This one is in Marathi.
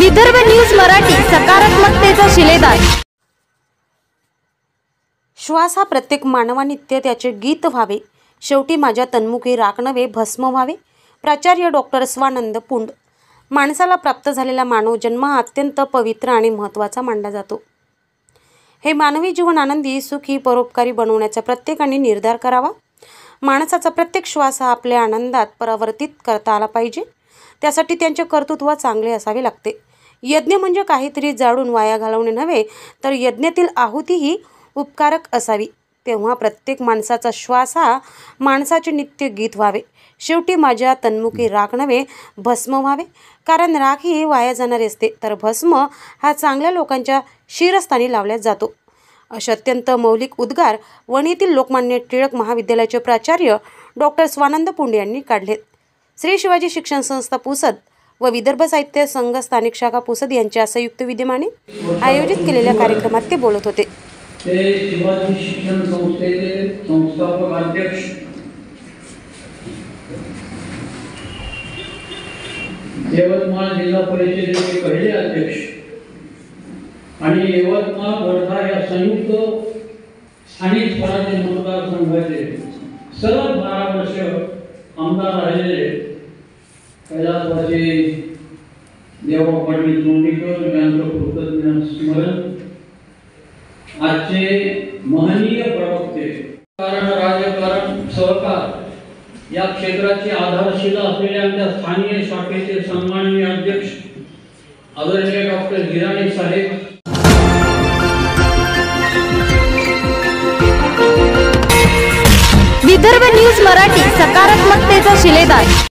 विदर्भ न्यूज मराठी, सकारात्मकतेचा शिलेदार। श्वास हा प्रत्येक मानवानित्य त्याचे गीत व्हावे, शेवटी माझ्या तन्मुखी राख नव्हे भस्म व्हावे। प्राचार्य डॉक्टर स्वानंद पुंड। माणसाला प्राप्त झालेला मानव जन्म हा अत्यंत पवित्र आणि महत्त्वाचा मानला जातो। हे मानवी जीवन आनंदी, सुखी, परोपकारी बनवण्याचा प्रत्येकाने निर्धार करावा। माणसाचा प्रत्येक श्वास हा आपल्या आनंदात परावर्तित करता आला पाहिजे, त्यासाठी त्यांचे कर्तृत्व चांगले असावे लागते। यज्ञ म्हणजे काहीतरी जाळून वाया घालवणे नव्हे, तर यज्ञातील आहुती ही उपकारक असावी। तेव्हा प्रत्येक माणसाचा श्वास हा माणसाचे नित्य गीत व्हावे, शेवटी माझ्या तन्मुखी राख नव्हे भस्म व्हावे। कारण राख ही वाया जाणारी असते, तर भस्म हा चांगल्या लोकांच्या शिरस्थानी लावला जातो। असे अत्यंत मौलिक उद्गार वणीतील लोकमान्य टिळक महाविद्यालयाचे प्राचार्य डॉक्टर स्वानंद पुंड यांनी काढले। श्री शिवाजी शिक्षण संस्था पुसद व विदर्भ साहित्य संघ स्थानिक शाखा पुसद यांच्या संयुक्त विद्यमाने आयोजित केलेल्या कार्यक्रमात ते बोलत होते। शिवाजी शिक्षण संस्थेचे संस्थापक अध्यक्ष यवतमाळ जिल्हा परिषदेचे पहिले अध्यक्ष आणि यवतमाळ वर्धा या संयुक्त स्थानिक स्वराज्य मतदारसंघाचे सलग 12 वर्ष आमदार राहिलेले कैलासवासी देवा पाटील लोणीकर यांचं कृतज्ञ स्मरण। आजचे महनीय प्रवक्ते, राजकारण, सहकार या क्षेत्राची आधारशिला असलेल्या आमच्या स्थानीय शाखेचे सन्माननीय अध्यक्ष आदरणीय डॉक्टर हिराणी साहेब। विदर्भ न्यूज मराठी, सकारात्मकतेचा शिलेदार।